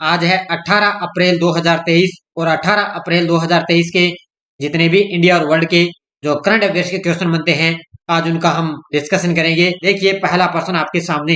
आज है 18 अप्रैल 2023 और 18 अप्रैल 2023 के जितने भी इंडिया और वर्ल्ड के जो करंट अफेयर्स के क्वेश्चन बनते हैं आज उनका हम डिस्कशन करेंगे। देखिए पहला प्रश्न आपके सामने,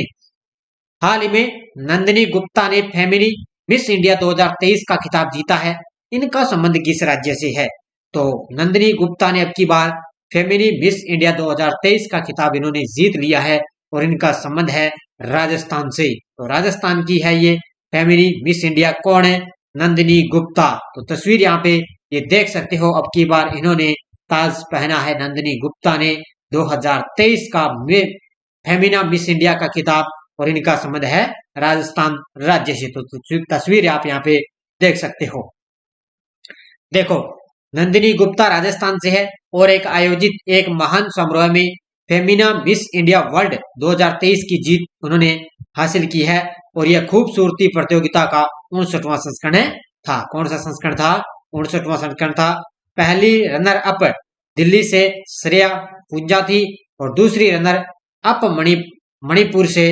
हाल ही में नंदिनी गुप्ता ने फेमिनी मिस इंडिया 2023 का खिताब जीता है, इनका संबंध किस राज्य से है? तो नंदिनी गुप्ता ने अब की बार फेमिनी मिस इंडिया 2023 का खिताब इन्होंने जीत लिया है और इनका संबंध है राजस्थान से। तो राजस्थान की है ये फेमिनी मिस इंडिया। कौन है? नंदिनी गुप्ता। तो तस्वीर यहाँ पे ये देख सकते हो, अब की बार इन्होंने ताज पहना है नंदिनी गुप्ता ने 2023 का फेमिना मिस इंडिया का खिताब और इनका संबंध है राजस्थान राज्य से। तो तस्वीर आप यहाँ पे देख सकते हो। देखो नंदिनी गुप्ता राजस्थान से है और एक आयोजित एक महान समारोह में फेमिना मिस इंडिया वर्ल्ड 2023 की जीत उन्होंने हासिल की है और यह खूबसूरती प्रतियोगिता का 59वां संस्करण था। कौन सा संस्करण था? 59वां संस्करण था। पहली रनर अप दिल्ली से श्रेया पूंजा थी और दूसरी रनर अप मणिपुर से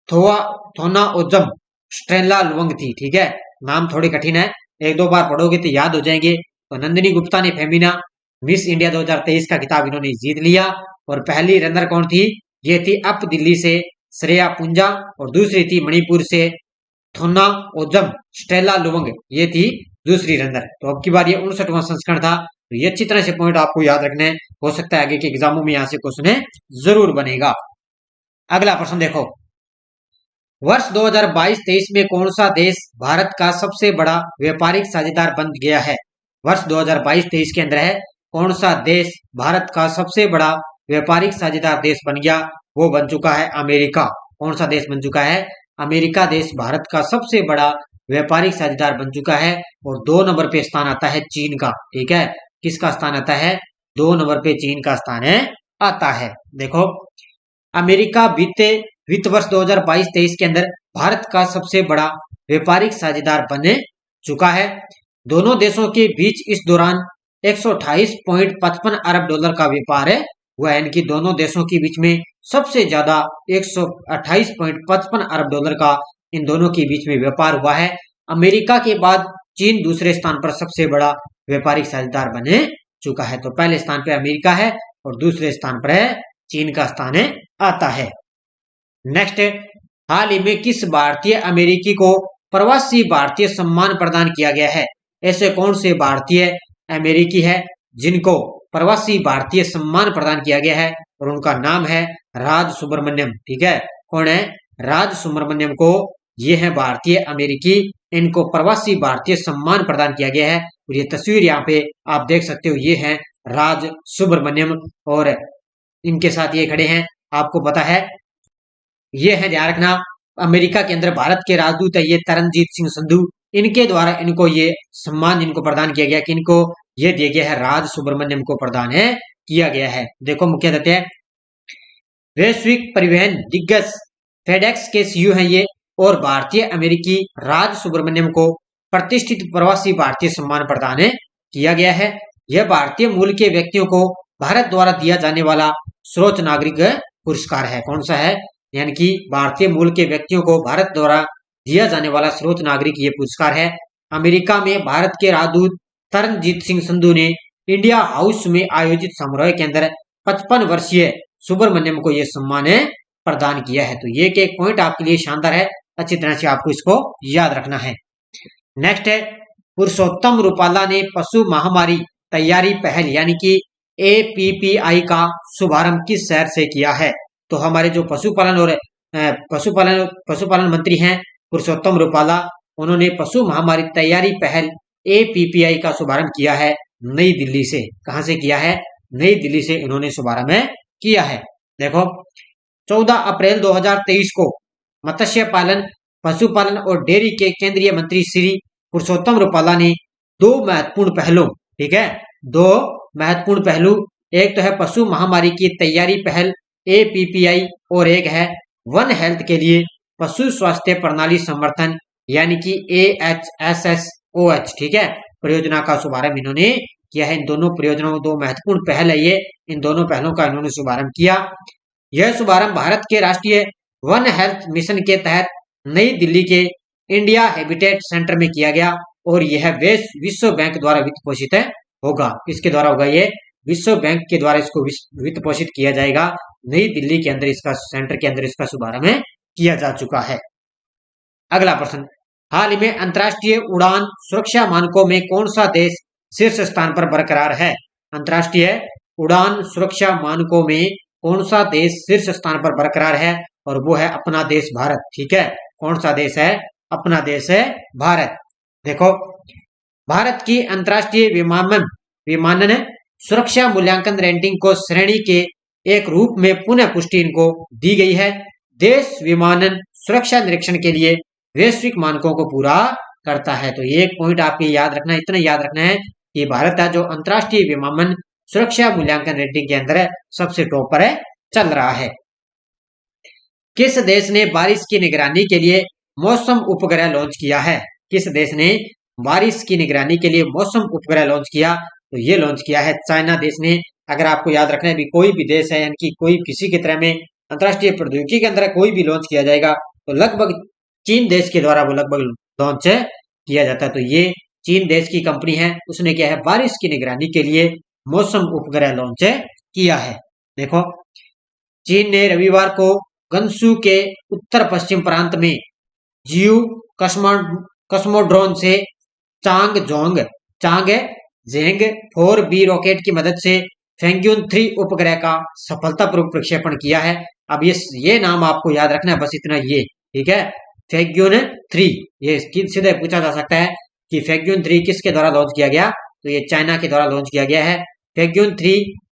थोना ओजम स्ट्रेला लुवंग थी। ठीक है, नाम थोड़ी कठिन है, एक दो बार पढ़ोगे तो याद हो जाएंगे। तो नंदिनी गुप्ता ने फेमिना मिस इंडिया 2023 का खिताब इन्होंने जीत लिया और पहली रनर कौन थी? ये थी अप दिल्ली से श्रेया पूंजा और दूसरी थी मणिपुर से थोना ओजम स्ट्रेला लुवंग, ये थी दूसरी रनर। तो अब की बार ये 59वां संस्करण था। तो ये अच्छी तरह से पॉइंट आपको याद रखने, हो सकता है आगे के एग्जामों में यहाँ से क्वेश्चन जरूर बनेगा। अगला प्रश्न देखो, वर्ष 2022-23 में कौन सा देश भारत का सबसे बड़ा व्यापारिक साझेदार बन गया है? वर्ष 2022-23 के अंदर है, कौन सा देश भारत का सबसे बड़ा व्यापारिक साझेदार देश बन गया? वो बन चुका है अमेरिका। कौन सा देश बन चुका है? अमेरिका देश भारत का सबसे बड़ा व्यापारिक साझेदार बन चुका है और 2 नंबर पे स्थान आता है चीन का। ठीक है, किसका स्थान आता है? 2 नंबर पे चीन का स्थान आता है। देखो अमेरिका बीते वित्त वर्ष 2022-23 के अंदर भारत का सबसे बड़ा व्यापारिक साझेदार बन चुका है। दोनों देशों के बीच इस दौरान 128.55 अरब डॉलर का व्यापार हुआ है, इनकी दोनों देशों के बीच में सबसे ज्यादा 128.55 अरब डॉलर का इन दोनों के बीच में व्यापार हुआ है। अमेरिका के बाद चीन दूसरे स्थान पर सबसे बड़ा व्यापारिक साझेदार बने चुका है। तो पहले स्थान पर अमेरिका है और दूसरे स्थान पर चीन का स्थान आता है। नेक्स्ट, हाल ही में किस भारतीय अमेरिकी को प्रवासी भारतीय सम्मान प्रदान किया गया है? ऐसे कौन से भारतीय अमेरिकी है जिनको प्रवासी भारतीय सम्मान प्रदान किया गया है और उनका नाम है राज सुब्रमण्यम। ठीक है, कौन है? राज सुब्रमण्यम को, ये है भारतीय अमेरिकी, इनको प्रवासी भारतीय सम्मान प्रदान किया गया है और ये तस्वीर यहाँ पे आप देख सकते हो, ये है राज सुब्रमण्यम और इनके साथ ये खड़े हैं। आपको पता है ये है, ध्यान रखना, अमेरिका के अंदर भारत के राजदूत है ये तरनजीत सिंह संधू, इनके द्वारा इनको ये सम्मान जिनको प्रदान किया गया कि इनको ये दिया गया है, राज सुब्रमण्यम को प्रदान किया गया है। देखो मुख्य तथ्य है, वैश्विक परिवहन दिग्गज फेडेक्स के सीईओ हैं ये और भारतीय अमेरिकी राज सुब्रमण्यम को प्रतिष्ठित प्रवासी भारतीय सम्मान प्रदान किया गया है। यह भारतीय मूल के व्यक्तियों को भारत द्वारा दिया जाने वाला सर्वोच्च नागरिक पुरस्कार है। कौन सा है? यानी कि भारतीय मूल के व्यक्तियों को भारत द्वारा दिया जाने वाला सर्वोच्च नागरिक ये पुरस्कार है। अमेरिका में भारत के राजदूत तरनजीत सिंह संधू ने इंडिया हाउस में आयोजित समारोह के अंदर 55 वर्षीय सुब्रमण्यम को यह सम्मान प्रदान किया है। तो ये एक पॉइंट आपके लिए शानदार है, अच्छी तरह से आपको इसको याद रखना है। नेक्स्ट है, पुरुषोत्तम रूपाला ने पशु महामारी तैयारी पहल यानी कि APPI का शुभारंभ किस शहर से किया है? तो हमारे जो पशुपालन मंत्री हैं पुरुषोत्तम रूपाला, उन्होंने पशु महामारी तैयारी पहल APPI का शुभारंभ किया है नई दिल्ली से। कहां से किया है? नई दिल्ली से इन्होंने शुभारंभ किया है। देखो 14 अप्रैल 2023 को मत्स्य पालन, पशुपालन और डेयरी के केंद्रीय मंत्री श्री पुरुषोत्तम रूपाला ने 2 महत्वपूर्ण पहलों, ठीक है, 2 महत्वपूर्ण पहलू, एक तो है पशु महामारी की तैयारी पहल APPI और एक है वन हेल्थ के लिए पशु स्वास्थ्य प्रणाली समर्थन यानी कि AHSSOH, ठीक है, परियोजना का शुभारंभ इन्होंने किया है। इन दोनों परियोजनाओं, 2 महत्वपूर्ण पहल है ये, इन दोनों पहलों का इन्होंने शुभारंभ किया। यह शुभारंभ भारत के राष्ट्रीय वन हेल्थ मिशन के तहत नई दिल्ली के इंडिया हैबिटेट सेंटर में किया गया और यह विश्व बैंक द्वारा वित्त पोषित होगा। किसके द्वारा होगा? ये विश्व बैंक के द्वारा इसको वित्त पोषित किया जाएगा। नई दिल्ली के अंदर इसका सेंटर के अंदर इसका शुभारंभ किया जा चुका है। अगला प्रश्न, हाल ही में अंतर्राष्ट्रीय उड़ान सुरक्षा मानकों में कौन सा देश शीर्ष स्थान पर बरकरार है? अंतर्राष्ट्रीय उड़ान सुरक्षा मानकों में कौन सा देश शीर्ष स्थान पर बरकरार है? और वो है अपना देश भारत। ठीक है, कौन सा देश है? अपना देश है भारत। देखो, भारत की अंतर्राष्ट्रीय विमानन सुरक्षा मूल्यांकन रेटिंग को श्रेणी के एक रूप में पुनः पुष्टि इनको दी गई है। देश विमानन सुरक्षा निरीक्षण के लिए वैश्विक मानकों को पूरा करता है। तो ये एक पॉइंट आपके याद रखना है, इतना याद रखना है कि भारत है जो अंतर्राष्ट्रीय विमानन सुरक्षा मूल्यांकन रेटिंग के अंदर सबसे टॉप पर चल रहा है। किस देश ने बारिश की निगरानी के लिए मौसम उपग्रह लॉन्च किया है? किस देश ने बारिश की निगरानी के लिए मौसम उपग्रह लॉन्च किया? तो ये लॉन्च किया है चाइना देश ने। अगर आपको याद रखना है भी कोई भी देश है, यानी कि कोई किसी की तरह में अंतर्राष्ट्रीय प्रौद्योगिकी के अंदर कोई भी लॉन्च किया जाएगा तो लगभग चीन देश के द्वारा वो लगभग लॉन्च किया जाता है। तो ये चीन देश की कंपनी है, उसने क्या है बारिश की निगरानी के लिए मौसम उपग्रह लॉन्च किया है। देखो, चीन ने रविवार को गंसू के उत्तर पश्चिम प्रांत में जियू कस्मोड्रोन से चांग जेंग 4B रॉकेट की मदद से फेंग्यून 3 उपग्रह का सफलतापूर्वक प्रक्षेपण किया है। अब ये नाम आपको याद रखना है, बस इतना ये। ठीक है, फेंग्यून 3, ये सीधे पूछा जा सकता है कि फेंग्यून 3 किसके द्वारा लॉन्च किया गया? तो ये चाइना के द्वारा लॉन्च किया गया है। फेंग्यून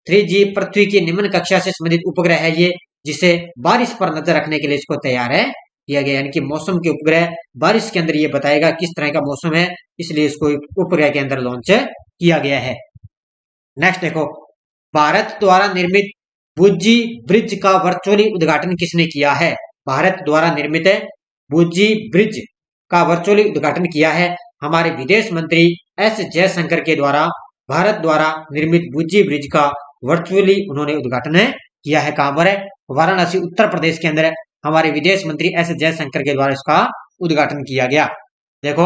3G पृथ्वी की निम्न कक्षा से संबंधित उपग्रह है ये, जिसे बारिश पर नजर रखने के लिए इसको तैयार किया गया। यानी कि मौसम के उपग्रह बारिश के अंदर ये बताएगा किस तरह का मौसम है, इसलिए इसको उपग्रह के अंदर लॉन्च किया गया है। नेक्स्ट देखो, भारत द्वारा निर्मित बुज्जी ब्रिज का वर्चुअली उद्घाटन किसने किया है? भारत द्वारा निर्मित बुज्जी ब्रिज का वर्चुअली उद्घाटन किया है हमारे विदेश मंत्री एस जयशंकर के द्वारा। भारत द्वारा निर्मित बुज्जी ब्रिज का वर्चुअली उन्होंने उद्घाटन किया है। कहां पर है? वाराणसी उत्तर प्रदेश के अंदर हमारे विदेश मंत्री एस जयशंकर के द्वारा इसका उद्घाटन किया गया। देखो,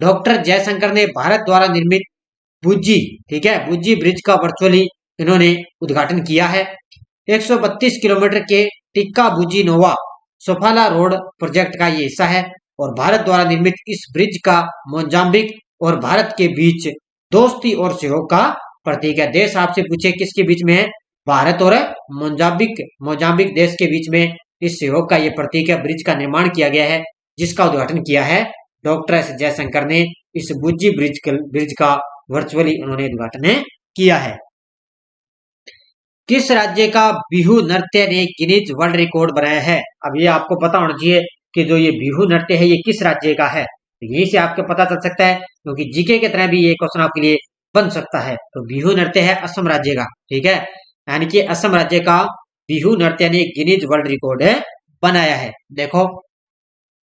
डॉक्टर जयशंकर ने भारत द्वारा निर्मित बुज्जी, ठीक है, बुज्जी ब्रिज का वर्चुअली इन्होंने उद्घाटन किया है। 132 किलोमीटर के टिक्का बुज्जी नोवा सोफाला रोड प्रोजेक्ट का ये हिस्सा है और भारत द्वारा निर्मित इस ब्रिज का मोजाम्बिक और भारत के बीच दोस्ती और सहयोग का प्रतीक है। देश आपसे पूछे किसके बीच में है? भारत और मोजाम्बिक देश के बीच में इस सहयोग का ये प्रतीक है। ब्रिज का निर्माण किया गया है, जिसका उद्घाटन किया है डॉक्टर एस जयशंकर ने। इस बुज्जी ब्रिज का वर्चुअली उन्होंने उद्घाटन किया है। किस राज्य का बिहू नृत्य ने गिनीज वर्ल्ड रिकॉर्ड बनाया है? अब ये आपको पता होना चाहिए कि जो ये बिहू नृत्य है ये किस राज्य का है। तो यही से आपको पता चल सकता है, क्योंकि जीके की तरह भी ये क्वेश्चन आपके लिए बन सकता है। तो बिहू नृत्य है असम राज्य का। ठीक है, यानी कि असम राज्य का बिहू नृत्य ने गिनीज वर्ल्ड रिकॉर्ड बनाया है। देखो,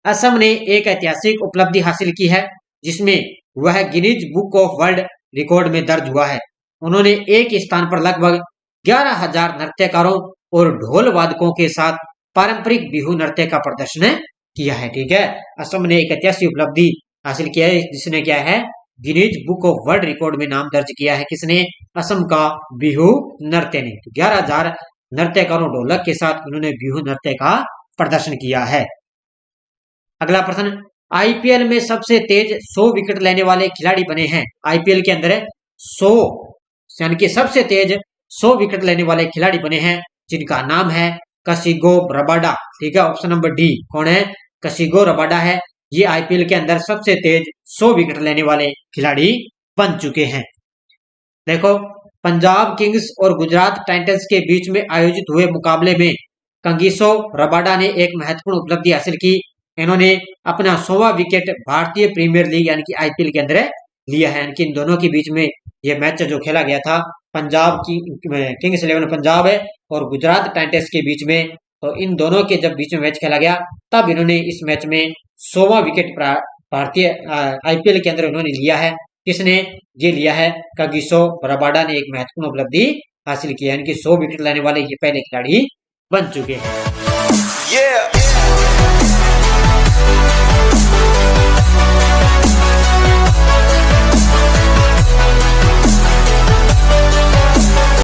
असम ने एक ऐतिहासिक उपलब्धि हासिल की है, जिसमें वह Guinness book of world record में दर्ज हुआ है। उन्होंने एक स्थान पर लगभग 11,000 नृत्यकारों और ढोल वादकों के साथ पारंपरिक बिहू नृत्य का प्रदर्शन किया है। ठीक है, असम ने एक ऐतिहासिक उपलब्धि हासिल किया है, जिसने क्या है Guinness book of world record में नाम दर्ज किया है। किसने? असम का बिहू नृत्य ने। 11,000 नृत्यकारों ढोलक के साथ उन्होंने बिहू नृत्य का प्रदर्शन किया है। अगला प्रश्न, आईपीएल में सबसे तेज 100 विकेट लेने वाले खिलाड़ी बने हैं। आईपीएल के अंदर 100 यानी कि सबसे तेज 100 विकेट लेने वाले खिलाड़ी बने हैं, जिनका नाम है कसिगो रबाडा। ठीक है, ऑप्शन नंबर डी कौन है? कसिगो रबाडा है। ये आईपीएल के अंदर सबसे तेज 100 विकेट लेने वाले खिलाड़ी बन चुके हैं। देखो, पंजाब किंग्स और गुजरात टाइटंस के बीच में आयोजित हुए मुकाबले में कंगिसो रबाडा ने एक महत्वपूर्ण उपलब्धि हासिल की। इन्होंने अपना 100वां विकेट भारतीय प्रीमियर लीग यानी कि आईपीएल के अंदर लिया है। यानी कि इन दोनों के बीच में यह मैच जो खेला गया था पंजाब की किंग्स 11 पंजाब है और गुजरात टाइटंस के बीच में, तो इन दोनों के जब बीच में मैच खेला गया तब इन्होंने इस मैच में 100वां विकेट भारतीय आईपीएल के अंदर उन्होंने लिया है। किसने ये लिया है? कागिसो रबाडा ने एक महत्वपूर्ण उपलब्धि हासिल की, यानी कि 100 विकेट लेने वाले ये पहले खिलाड़ी बन चुके हैं।